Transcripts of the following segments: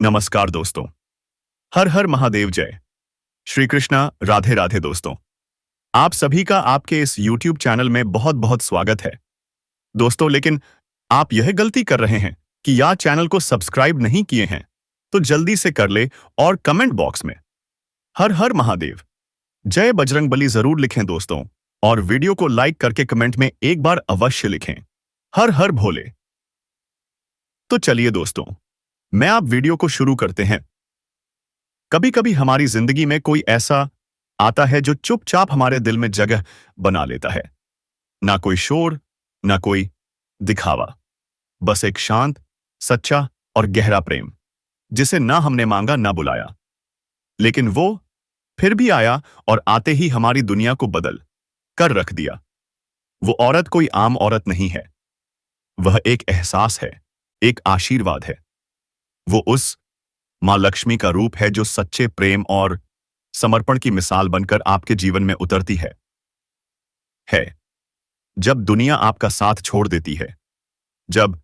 नमस्कार दोस्तों। हर हर महादेव जय। श्री कृष्णा राधे राधे दोस्तों। आप सभी का आपके इस YouTube चैनल में बहुत बहुत स्वागत है दोस्तों। लेकिन आप यह गलती कर रहे हैं कि या चैनल को सब्सक्राइब नहीं किए हैं तो जल्दी से कर ले और कमेंट बॉक्स में हर हर महादेव जय बजरंगबली जरूर लिखें दोस्तों। और वीडियो को लाइक करके कमेंट में एक बार अवश्य लिखें हर हर भोले। तो चलिए दोस्तों, मैं आप वीडियो को शुरू करते हैं। कभी कभी हमारी जिंदगी में कोई ऐसा आता है जो चुपचाप हमारे दिल में जगह बना लेता है। ना कोई शोर, ना कोई दिखावा, बस एक शांत, सच्चा और गहरा प्रेम जिसे ना हमने मांगा ना बुलाया, लेकिन वो फिर भी आया और आते ही हमारी दुनिया को बदल कर रख दिया। वो औरत कोई आम औरत नहीं है, वह एक एहसास है, एक आशीर्वाद है। वो उस मां लक्ष्मी का रूप है जो सच्चे प्रेम और समर्पण की मिसाल बनकर आपके जीवन में उतरती है। जब दुनिया आपका साथ छोड़ देती है, जब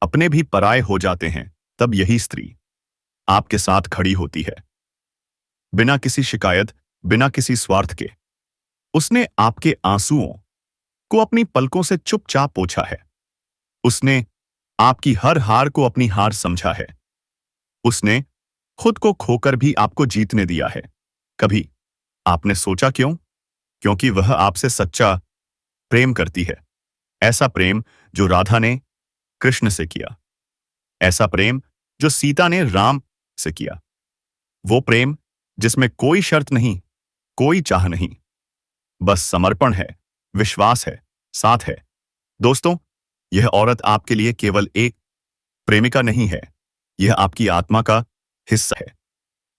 अपने भी पराये हो जाते हैं, तब यही स्त्री आपके साथ खड़ी होती है। बिना किसी शिकायत, बिना किसी स्वार्थ के उसने आपके आंसुओं को अपनी पलकों से चुपचाप पोंछा है। उसने आपकी हर हार को अपनी हार समझा है। उसने खुद को खोकर भी आपको जीतने दिया है। कभी आपने सोचा क्यों? क्योंकि वह आपसे सच्चा प्रेम करती है। ऐसा प्रेम जो राधा ने कृष्ण से किया, ऐसा प्रेम जो सीता ने राम से किया। वो प्रेम जिसमें कोई शर्त नहीं, कोई चाह नहीं, बस समर्पण है, विश्वास है, साथ है। दोस्तों, यह औरत आपके लिए केवल एक प्रेमिका नहीं है, यह आपकी आत्मा का हिस्सा है,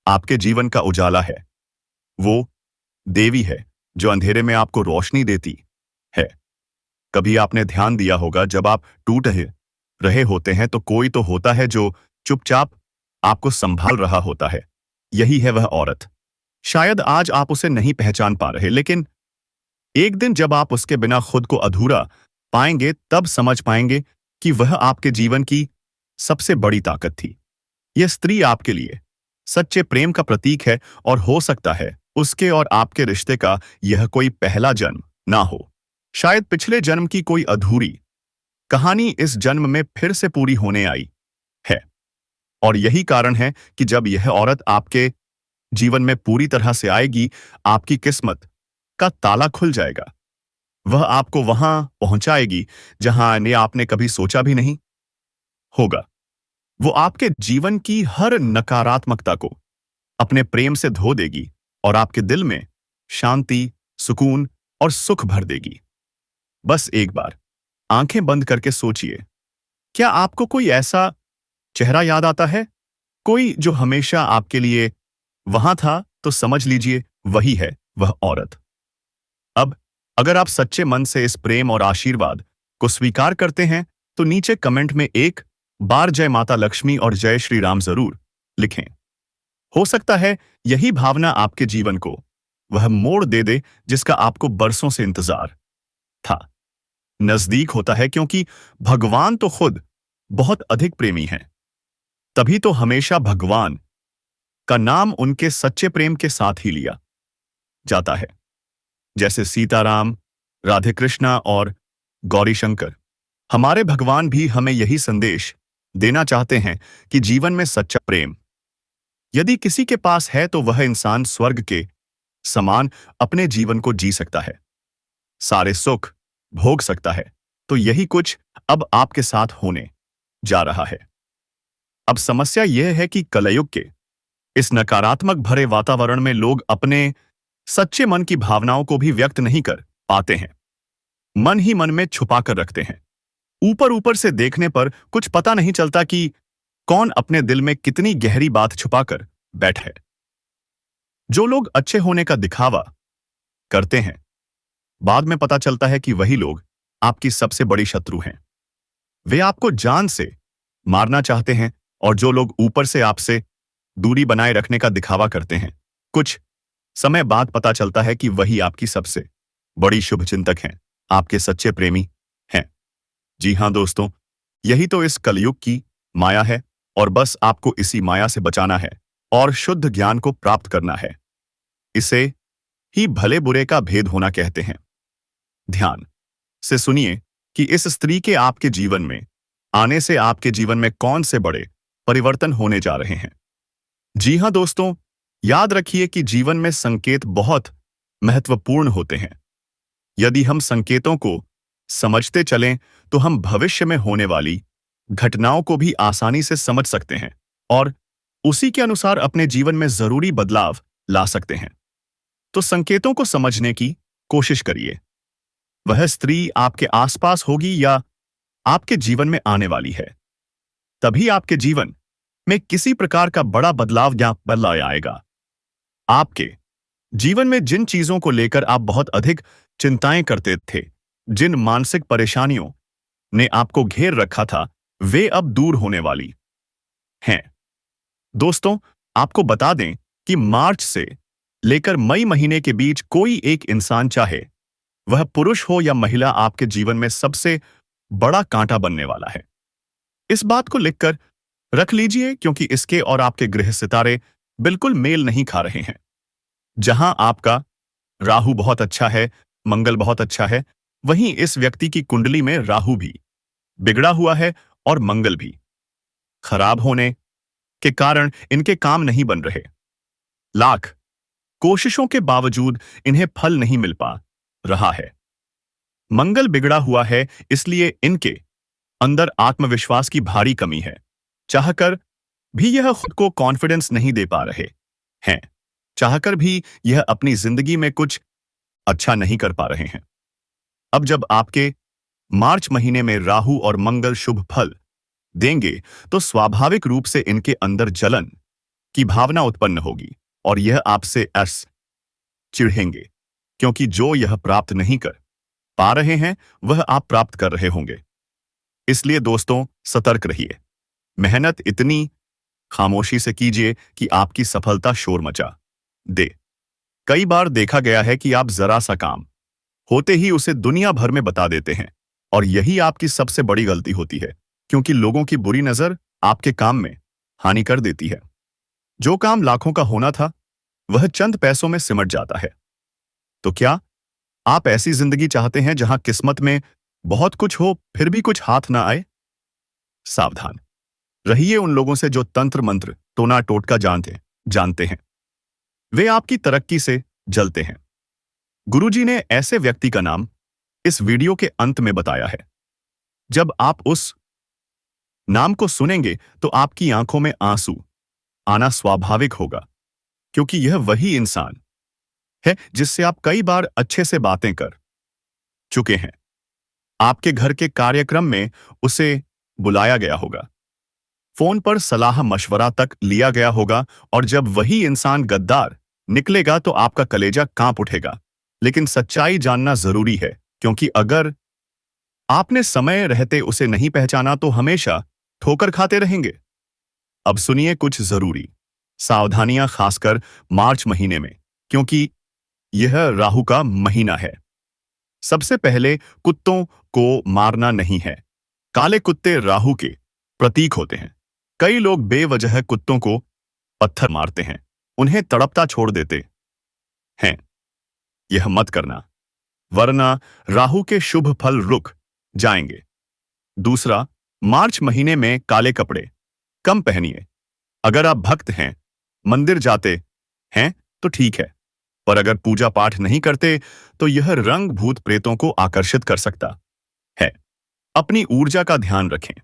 आपके जीवन का उजाला है। वो देवी है जो अंधेरे में आपको रोशनी देती है। कभी आपने ध्यान दिया होगा, जब आप टूट रहे होते हैं तो कोई तो होता है जो चुपचाप आपको संभाल रहा होता है। यही है वह औरत। शायद आज आप उसे नहीं पहचान पा रहे, लेकिन एक दिन जब आप उसके बिना खुद को अधूरा पाएंगे, तब समझ पाएंगे कि वह आपके जीवन की सबसे बड़ी ताकत थी। यह स्त्री आपके लिए सच्चे प्रेम का प्रतीक है, और हो सकता है उसके और आपके रिश्ते का यह कोई पहला जन्म ना हो। शायद पिछले जन्म की कोई अधूरी कहानी इस जन्म में फिर से पूरी होने आई है। और यही कारण है कि जब यह औरत आपके जीवन में पूरी तरह से आएगी, आपकी किस्मत का ताला खुल जाएगा। वह आपको वहां पहुंचाएगी जहां ने आपने कभी सोचा भी नहीं होगा। वो आपके जीवन की हर नकारात्मकता को अपने प्रेम से धो देगी और आपके दिल में शांति, सुकून और सुख भर देगी। बस एक बार आंखें बंद करके सोचिए, क्या आपको कोई ऐसा चेहरा याद आता है? कोई जो हमेशा आपके लिए वहां था? तो समझ लीजिए वही है वह औरत। अब अगर आप सच्चे मन से इस प्रेम और आशीर्वाद को स्वीकार करते हैं तो नीचे कमेंट में एक बार जय माता लक्ष्मी और जय श्री राम जरूर लिखें। हो सकता है यही भावना आपके जीवन को वह मोड़ दे दे जिसका आपको बरसों से इंतजार था। नजदीक होता है क्योंकि भगवान तो खुद बहुत अधिक प्रेमी हैं। तभी तो हमेशा भगवान का नाम उनके सच्चे प्रेम के साथ ही लिया जाता है। जैसे सीताराम, राधे कृष्णा और गौरी शंकर, हमारे भगवान भी हमें यही संदेश देना चाहते हैं कि जीवन में सच्चा प्रेम यदि किसी के पास है तो वह इंसान स्वर्ग के समान अपने जीवन को जी सकता है, सारे सुख भोग सकता है। तो यही कुछ अब आपके साथ होने जा रहा है। अब समस्या यह है कि कलयुग के इस नकारात्मक भरे वातावरण में लोग अपने सच्चे मन की भावनाओं को भी व्यक्त नहीं कर पाते हैं। मन ही मन में छुपा कर रखते हैं। ऊपर ऊपर से देखने पर कुछ पता नहीं चलता कि कौन अपने दिल में कितनी गहरी बात छुपाकर बैठा है। जो लोग अच्छे होने का दिखावा करते हैं, बाद में पता चलता है कि वही लोग आपकी सबसे बड़ी शत्रु हैं। वे आपको जान से मारना चाहते हैं। और जो लोग ऊपर से आपसे दूरी बनाए रखने का दिखावा करते हैं, कुछ समय बाद पता चलता है कि वही आपकी सबसे बड़ी शुभचिंतक हैं, आपके सच्चे प्रेमी हैं। जी हां दोस्तों, यही तो इस कलयुग की माया है। और बस आपको इसी माया से बचाना है और शुद्ध ज्ञान को प्राप्त करना है। इसे ही भले बुरे का भेद होना कहते हैं। ध्यान से सुनिए कि इस स्त्री के आपके जीवन में आने से आपके जीवन में कौन से बड़े परिवर्तन होने जा रहे हैं। जी हाँ दोस्तों, याद रखिए कि जीवन में संकेत बहुत महत्वपूर्ण होते हैं। यदि हम संकेतों को समझते चलें तो हम भविष्य में होने वाली घटनाओं को भी आसानी से समझ सकते हैं और उसी के अनुसार अपने जीवन में जरूरी बदलाव ला सकते हैं। तो संकेतों को समझने की कोशिश करिए। वह स्त्री आपके आसपास होगी या आपके जीवन में आने वाली है, तभी आपके जीवन में किसी प्रकार का बड़ा बदलाव या बदलाव आएगा। आपके जीवन में जिन चीजों को लेकर आप बहुत अधिक चिंताएं करते थे, जिन मानसिक परेशानियों ने आपको घेर रखा था, वे अब दूर होने वाली हैं। दोस्तों, आपको बता दें कि मार्च से लेकर मई महीने के बीच कोई एक इंसान, चाहे वह पुरुष हो या महिला, आपके जीवन में सबसे बड़ा कांटा बनने वाला है। इस बात को लिखकर रख लीजिए, क्योंकि इसके और आपके ग्रह सितारे बिल्कुल मेल नहीं खा रहे हैं। जहां आपका राहु बहुत अच्छा है, मंगल बहुत अच्छा है, वहीं इस व्यक्ति की कुंडली में राहु भी बिगड़ा हुआ है और मंगल भी खराब होने के कारण इनके काम नहीं बन रहे। लाख कोशिशों के बावजूद इन्हें फल नहीं मिल पा रहा है। मंगल बिगड़ा हुआ है, इसलिए इनके अंदर आत्मविश्वास की भारी कमी है। चाहकर भी यह खुद को कॉन्फिडेंस नहीं दे पा रहे हैं। चाहकर भी यह अपनी जिंदगी में कुछ अच्छा नहीं कर पा रहे हैं। अब जब आपके मार्च महीने में राहु और मंगल शुभ फल देंगे तो स्वाभाविक रूप से इनके अंदर जलन की भावना उत्पन्न होगी और यह आपसे चिढ़ेंगे, क्योंकि जो यह प्राप्त नहीं कर पा रहे हैं वह आप प्राप्त कर रहे होंगे। इसलिए दोस्तों, सतर्क रहिए। मेहनत इतनी खामोशी से कीजिए कि आपकी सफलता शोर मचा दे। कई बार देखा गया है कि आप जरा सा काम होते ही उसे दुनिया भर में बता देते हैं, और यही आपकी सबसे बड़ी गलती होती है, क्योंकि लोगों की बुरी नजर आपके काम में हानि कर देती है। जो काम लाखों का होना था वह चंद पैसों में सिमट जाता है। तो क्या आप ऐसी जिंदगी चाहते हैं जहां किस्मत में बहुत कुछ हो फिर भी कुछ हाथ ना आए? सावधान रहिए उन लोगों से जो तंत्र मंत्र टोना टोटका जानते हैं। वे आपकी तरक्की से जलते हैं। गुरुजी ने ऐसे व्यक्ति का नाम इस वीडियो के अंत में बताया है। जब आप उस नाम को सुनेंगे तो आपकी आंखों में आंसू आना स्वाभाविक होगा, क्योंकि यह वही इंसान है जिससे आप कई बार अच्छे से बातें कर चुके हैं। आपके घर के कार्यक्रम में उसे बुलाया गया होगा, फोन पर सलाह मशवरा तक लिया गया होगा, और जब वही इंसान गद्दार निकलेगा तो आपका कलेजा कांप उठेगा। लेकिन सच्चाई जानना जरूरी है, क्योंकि अगर आपने समय रहते उसे नहीं पहचाना तो हमेशा ठोकर खाते रहेंगे। अब सुनिए कुछ जरूरी सावधानियां, खासकर मार्च महीने में, क्योंकि यह राहु का महीना है। सबसे पहले, कुत्तों को मारना नहीं है। काले कुत्ते राहु के प्रतीक होते हैं। कई लोग बेवजह कुत्तों को पत्थर मारते हैं, उन्हें तड़पता छोड़ देते हैं। यह मत करना, वरना राहु के शुभ फल रुक जाएंगे। दूसरा, मार्च महीने में काले कपड़े कम पहनिए। अगर आप भक्त हैं, मंदिर जाते हैं तो ठीक है, पर अगर पूजा पाठ नहीं करते तो यह रंग भूत प्रेतों को आकर्षित कर सकता है। अपनी ऊर्जा का ध्यान रखें।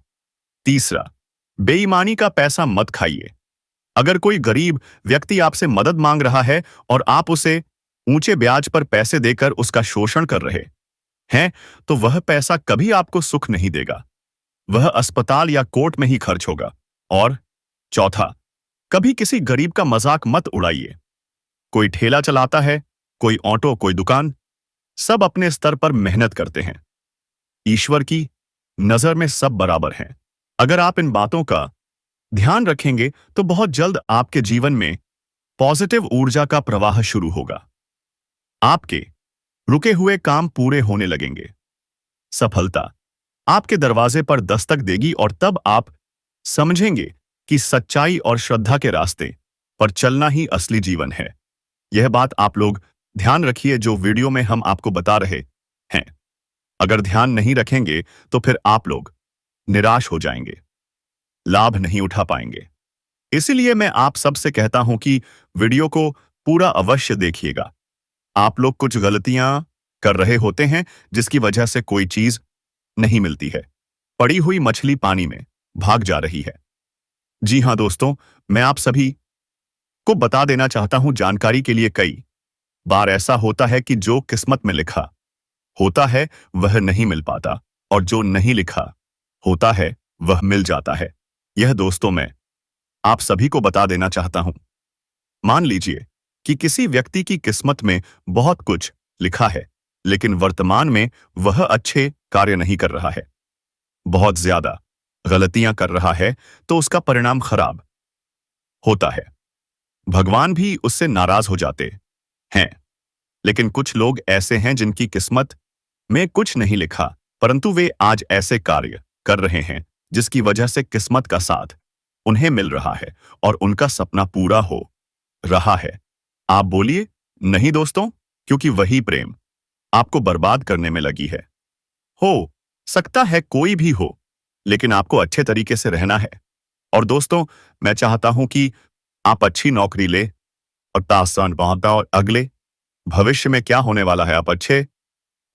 तीसरा, बेईमानी का पैसा मत खाइए। अगर कोई गरीब व्यक्ति आपसे मदद मांग रहा है और आप उसे ऊंचे ब्याज पर पैसे देकर उसका शोषण कर रहे हैं, तो वह पैसा कभी आपको सुख नहीं देगा। वह अस्पताल या कोर्ट में ही खर्च होगा। और चौथा, कभी किसी गरीब का मजाक मत उड़ाइए। कोई ठेला चलाता है, कोई ऑटो, कोई दुकान, सब अपने स्तर पर मेहनत करते हैं। ईश्वर की नजर में सब बराबर हैं। अगर आप इन बातों का ध्यान रखेंगे तो बहुत जल्द आपके जीवन में पॉजिटिव ऊर्जा का प्रवाह शुरू होगा। आपके रुके हुए काम पूरे होने लगेंगे। सफलता आपके दरवाजे पर दस्तक देगी और तब आप समझेंगे कि सच्चाई और श्रद्धा के रास्ते पर चलना ही असली जीवन है। यह बात आप लोग ध्यान रखिए जो वीडियो में हम आपको बता रहे हैं। अगर ध्यान नहीं रखेंगे तो फिर आप लोग निराश हो जाएंगे, लाभ नहीं उठा पाएंगे। इसीलिए मैं आप सबसे कहता हूं कि वीडियो को पूरा अवश्य देखिएगा। आप लोग कुछ गलतियां कर रहे होते हैं जिसकी वजह से कोई चीज नहीं मिलती है। पड़ी हुई मछली पानी में भाग जा रही है। जी हां दोस्तों, मैं आप सभी को बता देना चाहता हूं जानकारी के लिए कई बार ऐसा होता है कि जो किस्मत में लिखा होता है वह नहीं मिल पाता और जो नहीं लिखा होता है वह मिल जाता है। यह दोस्तों मैं आप सभी को बता देना चाहता हूं। मान लीजिए कि किसी व्यक्ति की किस्मत में बहुत कुछ लिखा है लेकिन वर्तमान में वह अच्छे कार्य नहीं कर रहा है, बहुत ज्यादा गलतियां कर रहा है, तो उसका परिणाम खराब होता है। भगवान भी उससे नाराज हो जाते हैं। लेकिन कुछ लोग ऐसे हैं जिनकी किस्मत में कुछ नहीं लिखा परंतु वे आज ऐसे कार्य कर रहे हैं जिसकी वजह से किस्मत का साथ उन्हें मिल रहा है और उनका सपना पूरा हो रहा है। आप बोलिए नहीं दोस्तों, क्योंकि वही प्रेम आपको बर्बाद करने में लगी है। हो सकता है कोई भी हो, लेकिन आपको अच्छे तरीके से रहना है। और दोस्तों, मैं चाहता हूं कि आप अच्छी नौकरी ले और तासान पहुंचा और अगले भविष्य में क्या होने वाला है आप अच्छे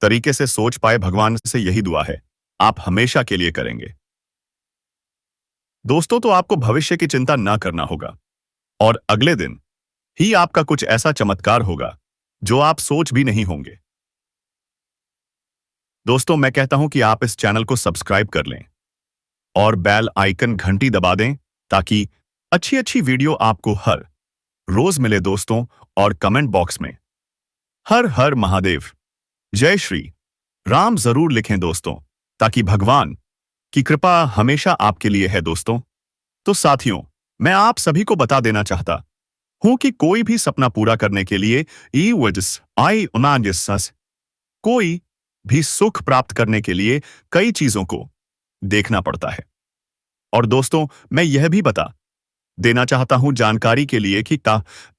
तरीके से सोच पाए। भगवान से यही दुआ है, आप हमेशा के लिए करेंगे। दोस्तों, तो आपको भविष्य की चिंता ना करना होगा और अगले दिन ही आपका कुछ ऐसा चमत्कार होगा जो आप सोच भी नहीं होंगे। दोस्तों, मैं कहता हूं कि आप इस चैनल को सब्सक्राइब कर लें और बेल आइकन घंटी दबा दें ताकि अच्छी अच्छी वीडियो आपको हर रोज मिले दोस्तों। और कमेंट बॉक्स में हर हर महादेव, जय श्री राम जरूर लिखें दोस्तों, ताकि भगवान की कृपा हमेशा आपके लिए है दोस्तों। तो साथियों, मैं आप सभी को बता देना चाहता हूं कि कोई भी सपना पूरा करने के लिए कोई भी सुख प्राप्त करने के लिए कई चीजों को देखना पड़ता है। और दोस्तों, मैं यह भी बता देना चाहता हूं जानकारी के लिए कि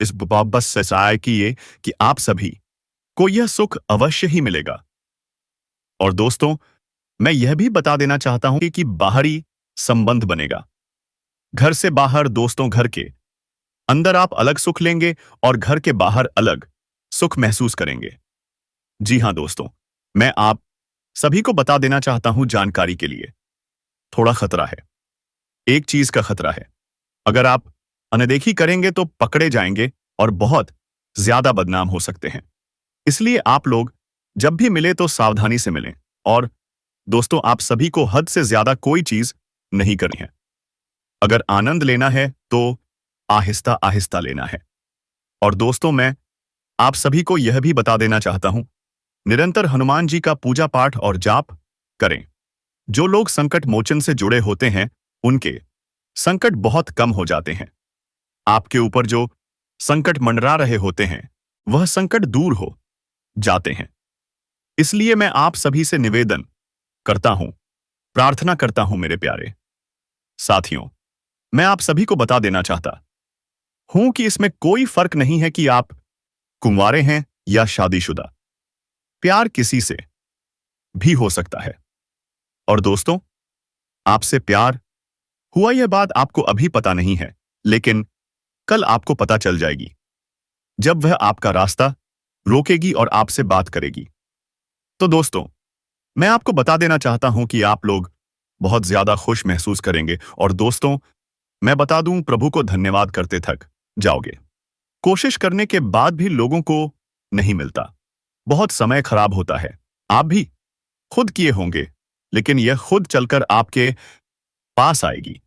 इस बस से सहाय किए कि आप सभी को यह सुख अवश्य ही मिलेगा। और दोस्तों, मैं यह भी बता देना चाहता हूं कि बाहरी संबंध बनेगा। घर से बाहर दोस्तों, घर के अंदर आप अलग सुख लेंगे और घर के बाहर अलग सुख महसूस करेंगे। जी हां दोस्तों, मैं आप सभी को बता देना चाहता हूं जानकारी के लिए थोड़ा खतरा है। एक चीज का खतरा है, अगर आप अनदेखी करेंगे तो पकड़े जाएंगे और बहुत ज्यादा बदनाम हो सकते हैं। इसलिए आप लोग जब भी मिले तो सावधानी से मिलें। और दोस्तों, आप सभी को हद से ज्यादा कोई चीज नहीं करनी है। अगर आनंद लेना है तो आहिस्ता आहिस्ता लेना है। और दोस्तों, मैं आप सभी को यह भी बता देना चाहता हूं, निरंतर हनुमान जी का पूजा पाठ और जाप करें। जो लोग संकट मोचन से जुड़े होते हैं उनके संकट बहुत कम हो जाते हैं। आपके ऊपर जो संकट मंडरा रहे होते हैं वह संकट दूर हो जाते हैं। इसलिए मैं आप सभी से निवेदन करता हूं, प्रार्थना करता हूं मेरे प्यारे साथियों, मैं आप सभी को बता देना चाहता हूं कि इसमें कोई फर्क नहीं है कि आप कुंवारे हैं या शादीशुदा। प्यार किसी से भी हो सकता है। और दोस्तों, आपसे प्यार हुआ यह बात आपको अभी पता नहीं है, लेकिन कल आपको पता चल जाएगी जब वह आपका रास्ता रोकेगी और आपसे बात करेगी। तो दोस्तों, मैं आपको बता देना चाहता हूं कि आप लोग बहुत ज्यादा खुश महसूस करेंगे। और दोस्तों, मैं बता दूं, प्रभु को धन्यवाद करते थक जाओगे। कोशिश करने के बाद भी लोगों को नहीं मिलता, बहुत समय खराब होता है। आप भी खुद किए होंगे, लेकिन यह खुद चलकर आपके पास आएगी,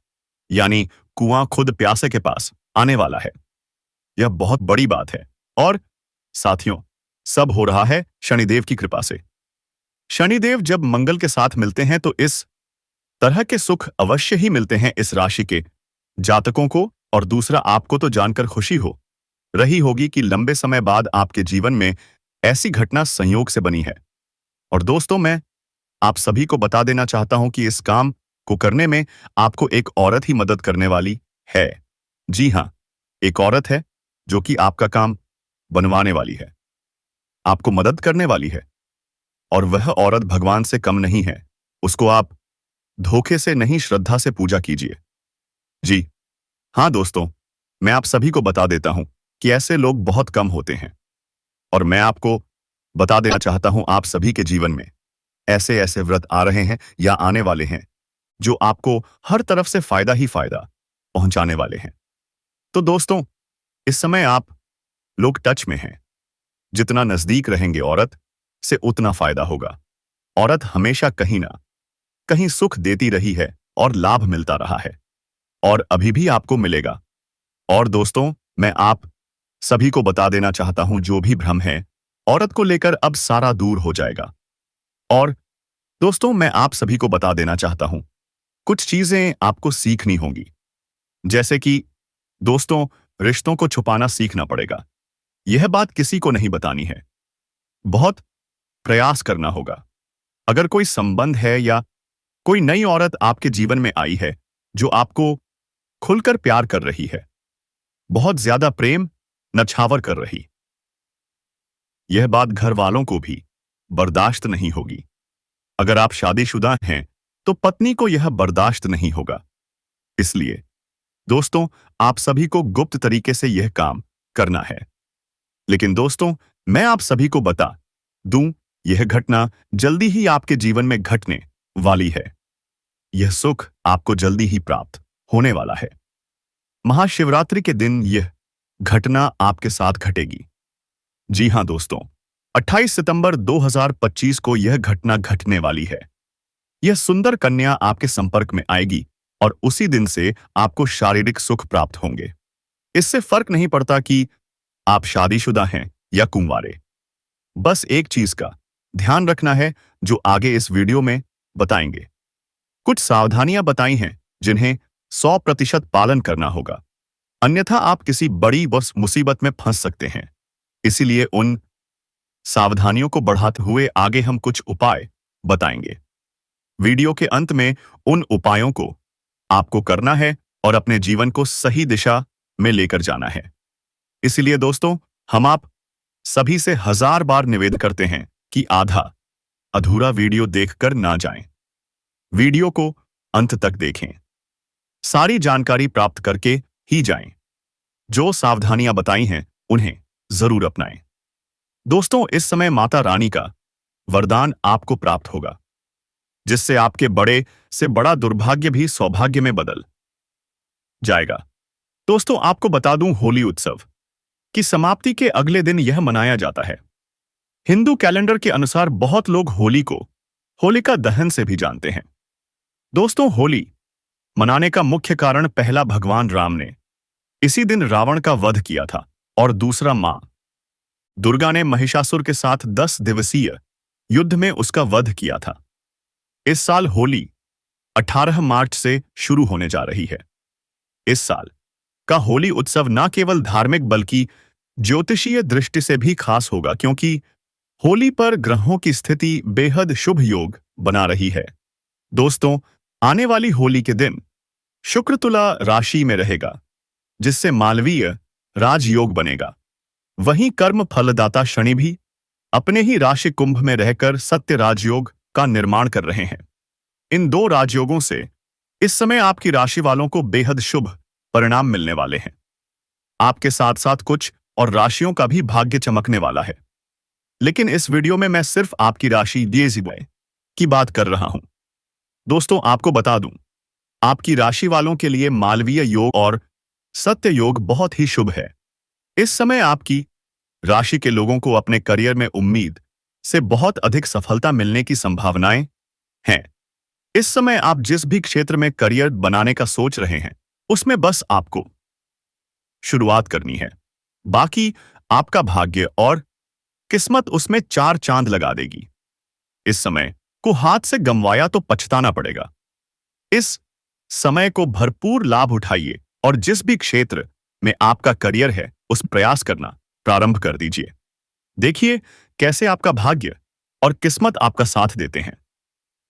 यानी कुआं खुद प्यासे के पास आने वाला है। यह बहुत बड़ी बात है। और साथियों, सब हो रहा है शनिदेव की कृपा से। शनिदेव जब मंगल के साथ मिलते हैं तो इस तरह के सुख अवश्य ही मिलते हैं इस राशि के जातकों को। और दूसरा, आपको तो जानकर खुशी हो रही होगी कि लंबे समय बाद आपके जीवन में ऐसी घटना संयोग से बनी है। और दोस्तों, मैं आप सभी को बता देना चाहता हूं कि इस काम को करने में आपको एक औरत ही मदद करने वाली है। जी हाँ, एक औरत है जो कि आपका काम बनवाने वाली है, आपको मदद करने वाली है, और वह औरत भगवान से कम नहीं है। उसको आप धोखे से नहीं, श्रद्धा से पूजा कीजिए। जी हाँ दोस्तों, मैं आप सभी को बता देता हूं कि ऐसे लोग बहुत कम होते हैं, और मैं आपको बता देना चाहता हूं आप सभी के जीवन में ऐसे ऐसे व्रत आ रहे हैं या आने वाले हैं जो आपको हर तरफ से फायदा ही फायदा पहुंचाने वाले हैं। तो दोस्तों, इस समय आप लोग टच में हैं। जितना नजदीक रहेंगे औरत से उतना फायदा होगा। औरत हमेशा कहीं ना कहीं सुख देती रही है और लाभ मिलता रहा है, और अभी भी आपको मिलेगा। और दोस्तों, मैं आप सभी को बता देना चाहता हूं जो भी भ्रम है औरत को लेकर अब सारा दूर हो जाएगा। और दोस्तों, मैं आप सभी को बता देना चाहता हूं कुछ चीजें आपको सीखनी होंगी। जैसे कि दोस्तों, रिश्तों को छुपाना सीखना पड़ेगा। यह बात किसी को नहीं बतानी है, बहुत प्रयास करना होगा। अगर कोई संबंध है या कोई नई औरत आपके जीवन में आई है जो आपको खुलकर प्यार कर रही है, बहुत ज्यादा प्रेम नछावर कर रही, यह बात घर वालों को भी बर्दाश्त नहीं होगी। अगर आप शादीशुदा हैं तो पत्नी को यह बर्दाश्त नहीं होगा। इसलिए दोस्तों, आप सभी को गुप्त तरीके से यह काम करना है। लेकिन दोस्तों, मैं आप सभी को बता दूं, यह घटना जल्दी ही आपके जीवन में घटने वाली है। यह सुख आपको जल्दी ही प्राप्त होने वाला है। महाशिवरात्रि के दिन यह घटना आपके साथ घटेगी। जी हां दोस्तों, 28 सितंबर 2025 को यह घटना घटने वाली है। यह सुंदर कन्या आपके संपर्क में आएगी और उसी दिन से आपको शारीरिक सुख प्राप्त होंगे। इससे फर्क नहीं पड़ता कि आप शादीशुदा हैं या कुंवारे। बस एक चीज का ध्यान रखना है जो आगे इस वीडियो में बताएंगे। कुछ सावधानियां बताई हैं जिन्हें 100% पालन करना होगा, अन्यथा आप किसी बड़ी बस मुसीबत में फंस सकते हैं। इसीलिए उन सावधानियों को बढ़ाते हुए आगे हम कुछ उपाय बताएंगे। वीडियो के अंत में उन उपायों को आपको करना है और अपने जीवन को सही दिशा में लेकर जाना है। इसलिए दोस्तों, हम आप सभी से 1000 बार निवेदन करते हैं कि आधा अधूरा वीडियो देखकर ना जाएं। वीडियो को अंत तक देखें, सारी जानकारी प्राप्त करके ही जाएं। जो सावधानियां बताई हैं उन्हें जरूर अपनाएं। दोस्तों, इस समय माता रानी का वरदान आपको प्राप्त होगा, जिससे आपके बड़े से बड़ा दुर्भाग्य भी सौभाग्य में बदल जाएगा। दोस्तों, आपको बता दूं, होली उत्सव की समाप्ति के अगले दिन यह मनाया जाता है। हिंदू कैलेंडर के अनुसार बहुत लोग होली को होलिका दहन से भी जानते हैं। दोस्तों, होली मनाने का मुख्य कारण पहला, भगवान राम ने इसी दिन रावण का वध किया था, और दूसरा, मां दुर्गा ने महिषासुर के साथ 10 दिवसीय युद्ध में उसका वध किया था। इस साल होली 18 मार्च से शुरू होने जा रही है। इस साल का होली उत्सव न केवल धार्मिक बल्कि ज्योतिषीय दृष्टि से भी खास होगा, क्योंकि होली पर ग्रहों की स्थिति बेहद शुभ योग बना रही है। दोस्तों, आने वाली होली के दिन शुक्र तुला राशि में रहेगा, जिससे मालवीय राजयोग बनेगा। वहीं कर्म फलदाता शनि भी अपने ही राशि कुंभ में रहकर सत्य राजयोग का निर्माण कर रहे हैं। इन दो राजयोगों से इस समय आपकी राशि वालों को बेहद शुभ परिणाम मिलने वाले हैं। आपके साथ साथ कुछ और राशियों का भी भाग्य चमकने वाला है। लेकिन इस वीडियो में मैं सिर्फ आपकी राशि DSY की बात कर रहा हूं। दोस्तों, आपको बता दूं, आपकी राशि वालों के लिए मालवीय योग और सत्य योग बहुत ही शुभ है। इस समय आपकी राशि के लोगों को अपने करियर में उम्मीद से बहुत अधिक सफलता मिलने की संभावनाएं हैं। इस समय आप जिस भी क्षेत्र में करियर बनाने का सोच रहे हैं, उसमें बस आपको शुरुआत करनी है। बाकी आपका भाग्य और किस्मत उसमें 4 चांद लगा देगी। इस समय को हाथ से गंवाया तो पछताना पड़ेगा। इस समय को भरपूर लाभ उठाइए और जिस भी क्षेत्र में आपका करियर है उस प्रयास करना प्रारंभ कर दीजिए। देखिए कैसे आपका भाग्य और किस्मत आपका साथ देते हैं।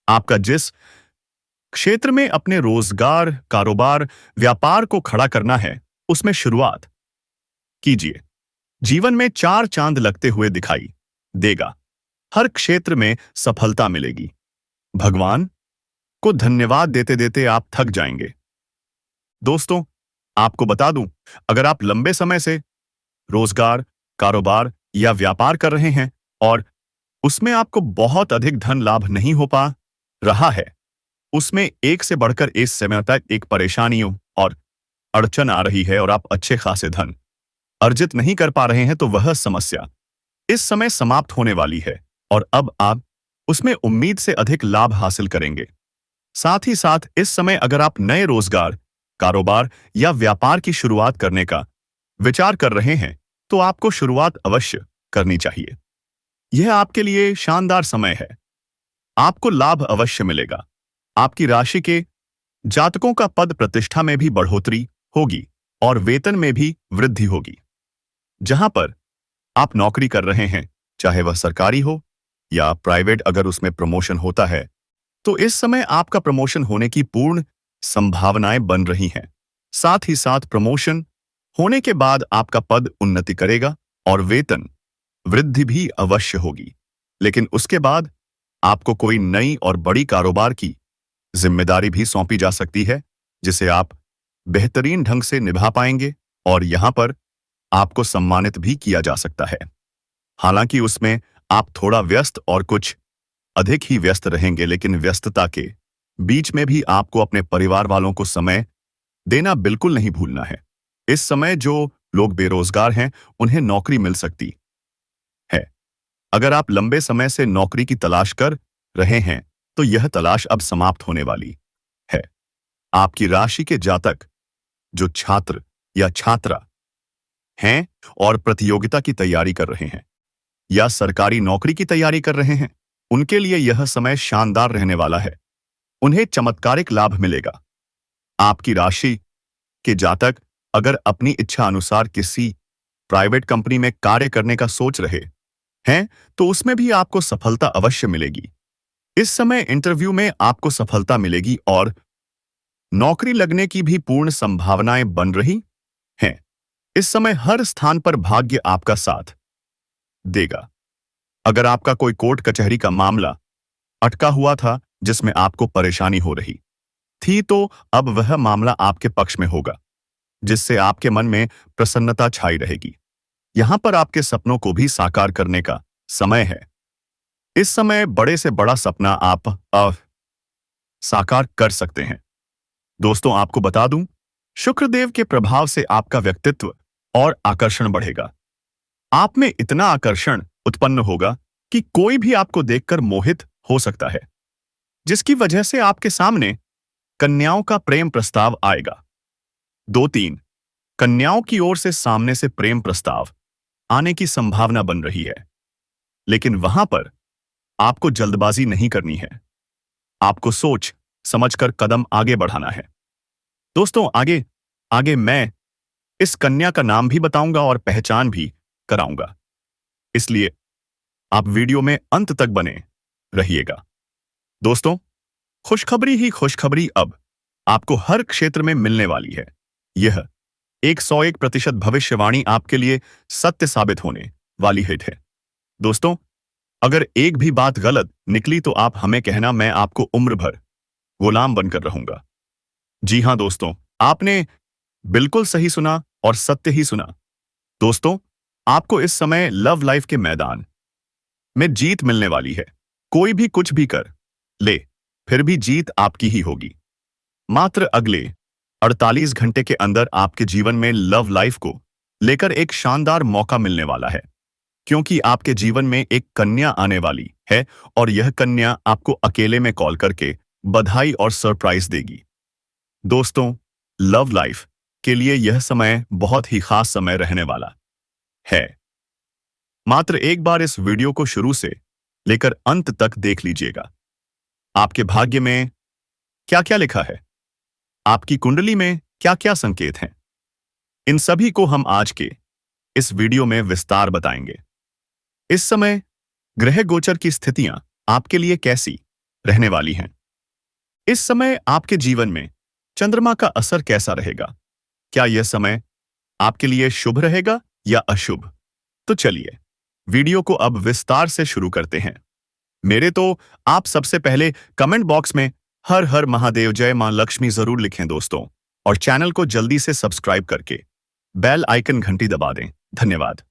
आपका जिस क्षेत्र में अपने रोजगार, कारोबार, व्यापार को खड़ा करना है, उसमें शुरुआत कीजिए। जीवन में चार चांद लगते हुए दिखाई देगा। हर क्षेत्र में सफलता मिलेगी। भगवान को धन्यवाद देते देते आप थक जाएंगे। दोस्तों, आपको बता दूं, अगर आप लंबे समय से रोजगार, कारोबार या व्यापार कर रहे हैं और उसमें आपको बहुत अधिक धन लाभ नहीं हो पा रहा है, उसमें एक से बढ़कर इस समय तक एक परेशानियों और अड़चन आ रही है और आप अच्छे खासे धन अर्जित नहीं कर पा रहे हैं, तो वह समस्या इस समय समाप्त होने वाली है और अब आप उसमें उम्मीद से अधिक लाभ हासिल करेंगे। साथ ही साथ इस समय अगर आप नए रोजगार, कारोबार या व्यापार की शुरुआत करने का विचार कर रहे हैं, तो आपको शुरुआत अवश्य करनी चाहिए। यह आपके लिए शानदार समय है। आपको लाभ अवश्य मिलेगा। आपकी राशि के जातकों का पद प्रतिष्ठा में भी बढ़ोतरी होगी और वेतन में भी वृद्धि होगी। जहां पर आप नौकरी कर रहे हैं, चाहे वह सरकारी हो या प्राइवेट, अगर उसमें प्रमोशन होता है, तो इस समय आपका प्रमोशन होने की पूर्ण संभावनाएं बन रही हैं। साथ ही साथ प्रमोशन होने के बाद आपका पद उन्नति करेगा और वेतन वृद्धि भी अवश्य होगी। लेकिन उसके बाद आपको कोई नई और बड़ी कारोबार की जिम्मेदारी भी सौंपी जा सकती है, जिसे आप बेहतरीन ढंग से निभा पाएंगे और यहां पर आपको सम्मानित भी किया जा सकता है। हालांकि उसमें आप थोड़ा व्यस्त और कुछ अधिक ही व्यस्त रहेंगे, लेकिन व्यस्तता के बीच में भी आपको अपने परिवार वालों को समय देना बिल्कुल नहीं भूलना है। इस समय जो लोग बेरोजगार हैं, उन्हें नौकरी मिल सकती है। अगर आप लंबे समय से नौकरी की तलाश कर रहे हैं, तो यह तलाश अब समाप्त होने वाली है। आपकी राशि के जातक जो छात्र या छात्रा हैं और प्रतियोगिता की तैयारी कर रहे हैं या सरकारी नौकरी की तैयारी कर रहे हैं, उनके लिए यह समय शानदार रहने वाला है। उन्हें चमत्कारिक लाभ मिलेगा। आपकी राशि के जातक अगर अपनी इच्छा अनुसार किसी प्राइवेट कंपनी में कार्य करने का सोच रहे हैं, तो उसमें भी आपको सफलता अवश्य मिलेगी। इस समय इंटरव्यू में आपको सफलता मिलेगी और नौकरी लगने की भी पूर्ण संभावनाएं बन रही हैं। इस समय हर स्थान पर भाग्य आपका साथ देगा। अगर आपका कोई कोर्ट कचहरी का मामला अटका हुआ था, जिसमें आपको परेशानी हो रही थी, तो अब वह मामला आपके पक्ष में होगा, जिससे आपके मन में प्रसन्नता छाई रहेगी। यहां पर आपके सपनों को भी साकार करने का समय है। इस समय बड़े से बड़ा सपना आप साकार कर सकते हैं। दोस्तों, आपको बता दूं, शुक्रदेव के प्रभाव से आपका व्यक्तित्व और आकर्षण बढ़ेगा। आप में इतना आकर्षण उत्पन्न होगा कि कोई भी आपको देखकर मोहित हो सकता है, जिसकी वजह से आपके सामने कन्याओं का प्रेम प्रस्ताव आएगा। 2-3 कन्याओं की ओर से सामने से प्रेम प्रस्ताव आने की संभावना बन रही है, लेकिन वहां पर आपको जल्दबाजी नहीं करनी है। आपको सोच समझकर कदम आगे बढ़ाना है। दोस्तों, आगे आगे मैं इस कन्या का नाम भी बताऊंगा और पहचान भी कराऊंगा, इसलिए आप वीडियो में अंत तक बने रहिएगा। दोस्तों, खुशखबरी ही खुशखबरी अब आपको हर क्षेत्र में मिलने वाली है। यह 101% भविष्यवाणी आपके लिए सत्य साबित होने वाली है। दोस्तों, अगर एक भी बात गलत निकली तो आप हमें कहना, मैं आपको उम्र भर गुलाम बनकर रहूंगा। जी हां दोस्तों, आपने बिल्कुल सही सुना और सत्य ही सुना। दोस्तों, आपको इस समय लव लाइफ के मैदान में जीत मिलने वाली है। कोई भी कुछ भी कर ले, फिर भी जीत आपकी ही होगी। मात्र अगले 48 घंटे के अंदर आपके जीवन में लव लाइफ को लेकर एक शानदार मौका मिलने वाला है, क्योंकि आपके जीवन में एक कन्या आने वाली है और यह कन्या आपको अकेले में कॉल करके बधाई और सरप्राइज देगी। दोस्तों, लव लाइफ के लिए यह समय बहुत ही खास समय रहने वाला है। मात्र एक बार इस वीडियो को शुरू से लेकर अंत तक देख लीजिएगा। आपके भाग्य में क्या क्या लिखा है, आपकी कुंडली में क्या क्या संकेत हैं, इन सभी को हम आज के इस वीडियो में विस्तार बताएंगे। इस समय ग्रह गोचर की स्थितियां आपके लिए कैसी रहने वाली हैं, इस समय आपके जीवन में चंद्रमा का असर कैसा रहेगा? क्या यह समय आपके लिए शुभ रहेगा या अशुभ? तो चलिए वीडियो को अब विस्तार से शुरू करते हैं। मेरे तो आप सबसे पहले कमेंट बॉक्स में हर हर महादेव जय मां लक्ष्मी जरूर लिखें दोस्तों, और चैनल को जल्दी से सब्सक्राइब करके बेल आइकन घंटी दबा दें। धन्यवाद।